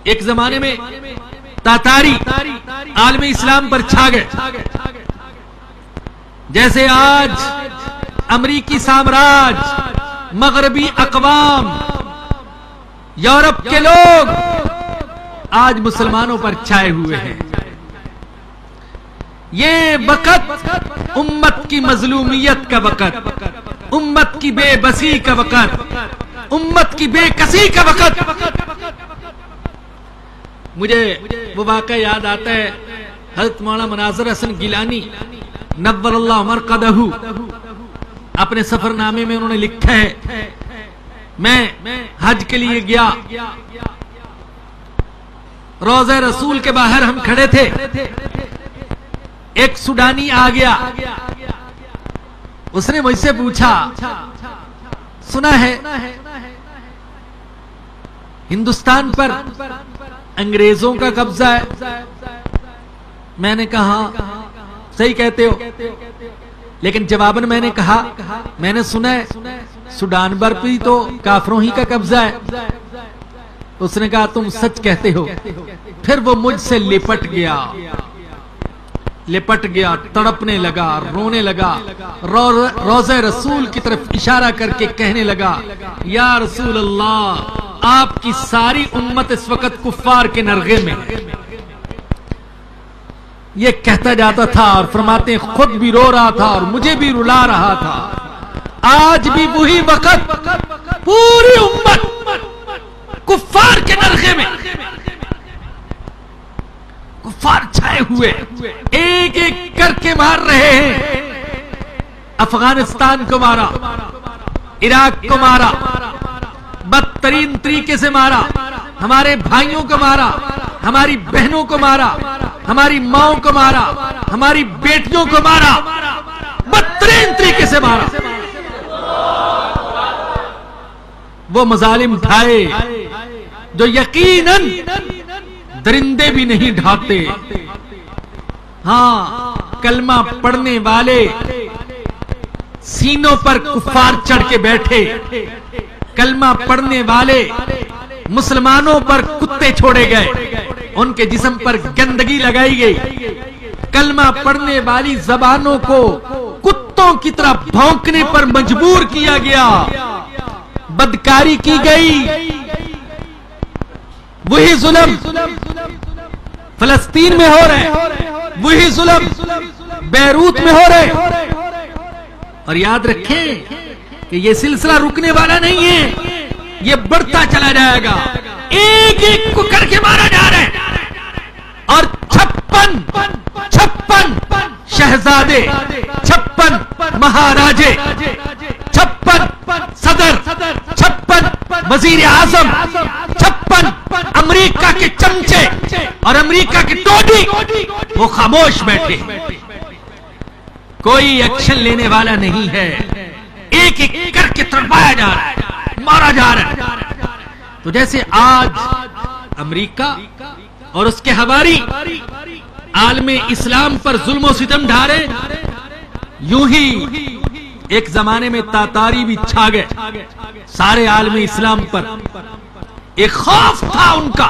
ایک زمانے میں تاتاری عالم اسلام پر چھا گئے، جیسے آج امریکی سامراج، مغربی اقوام، یورپ کے لوگ آج مسلمانوں پر چھائے ہوئے ہیں۔ یہ وقت امت کی مظلومیت کا وقت، امت کی بے بسی کا وقت، امت کی بے کسی کا وقت۔ مجھے وہ واقعہ یاد آتا ہے، حضرت مولانا مناظر حسن گیلانی نور اللہ مرقدہ اپنے سفر نامے میں انہوں نے لکھا ہے، میں حج کے لیے گیا، روضہ رسول کے باہر ہم کھڑے تھے، ایک سوڈانی آ گیا، اس نے مجھ سے پوچھا، سنا ہے ہندوستان پر انگریزوں کا قبضہ ہے؟ میں نے کہا صحیح کہتے ہو، لیکن جواباً میں نے کہا میں نے سنا ہے سوڈان پر بھی تو کافروں ہی کا قبضہ ہے۔ اس نے کہا تم سچ کہتے ہو۔ پھر وہ مجھ سے لپٹ گیا، تڑپنے لگا، رونے لگا، روضہ رسول کی طرف اشارہ کر کے کہنے لگا، یا رسول اللہ، آپ کی ساری امت اس وقت کفار کے نرغے میں ہے۔ یہ کہتا جاتا تھا اور فرماتے ہیں خود بھی رو رہا تھا اور مجھے بھی رلا رہا تھا۔ آج بھی وہی وقت پوری امت کفار کے نرغے میں، کفار چھائے ہوئے ایک ایک کر کے مار رہے ہیں۔ افغانستان کو مارا، عراق کو مارا، بدترین طریقے سے مارا، ہمارے بھائیوں کو مارا، ہماری بہنوں کو مارا، ہماری ماؤں کو مارا، ہماری بیٹیوں کو مارا، بدترین طریقے سے مارا۔ وہ مظالم ڈھائے جو یقیناً درندے بھی نہیں ڈھاتے۔ ہاں، کلمہ پڑھنے والے سینوں پر کفار چڑھ کے بیٹھے، کلمہ پڑھنے والے مسلمانوں پر کتے چھوڑے گئے، ان کے جسم پر گندگی لگائی گئی، کلمہ پڑھنے والی زبانوں کو کتوں کی طرح بھونکنے پر مجبور کیا گیا، بدکاری کی گئی۔ وہی ظلم فلسطین میں ہو رہے، وہی ظلم بیروت میں ہو رہے۔ اور یاد رکھیں کہ یہ سلسلہ رکنے والا نہیں ہے، یہ بڑھتا چلا جائے گا، ایک ایک کو کر کے مارا جا رہا ہے۔ اور 56 شہزادے، 56 مہاراجے، 56 صدر، 56 وزیر اعظم، 56 امریکہ کے چمچے اور امریکہ کے ٹوڈی، وہ خاموش بیٹھے، کوئی ایکشن لینے والا نہیں ہے، ایک ایک کر کے تڑپایا جا رہا ہے، مارا جا رہا ہے۔ تو جیسے آج امریکہ اور اس کے حواری عالم اسلام پر ظلم و ستم ڈھارے، یوں ہی ایک زمانے میں تاتاری بھی چھا گئے سارے عالم اسلام پر۔ ایک خوف تھا ان کا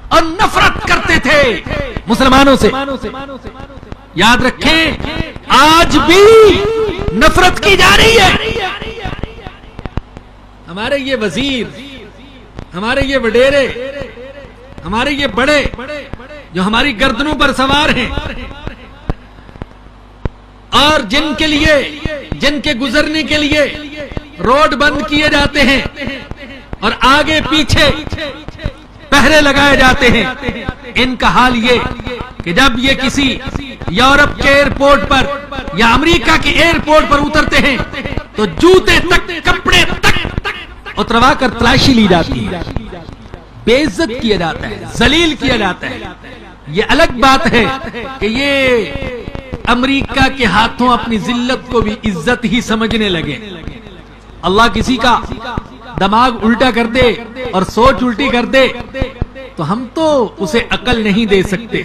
اور نفرت کرتے تھے مسلمانوں سے۔ یاد رکھیں آج بھی نفرت کی جا رہی ہے۔ ہمارے یہ وزیر، ہمارے یہ وڈیرے، ہمارے یہ بڑے جو ہماری گردنوں پر سوار ہیں اور جن کے لیے، جن کے گزرنے کے لیے روڈ بند کیے جاتے ہیں اور آگے پیچھے پہرے لگائے جاتے ہیں، ان کا حال یہ کہ جب یہ کسی یورپ کے ایئرپورٹ پر یا امریکہ کے ایئرپورٹ پر اترتے ہیں تو جوتے تک، کپڑے تک اتروا کر تلاشی لی جاتی ہے، بے عزت کیا جاتا ہے، ذلیل کیا جاتا ہے۔ یہ الگ بات ہے کہ یہ امریکہ کے ہاتھوں اپنی ذلت کو بھی عزت ہی سمجھنے لگے۔ اللہ کسی کا دماغ الٹا کر دے اور سوچ الٹی کر دے تو ہم تو اسے عقل نہیں دے سکتے۔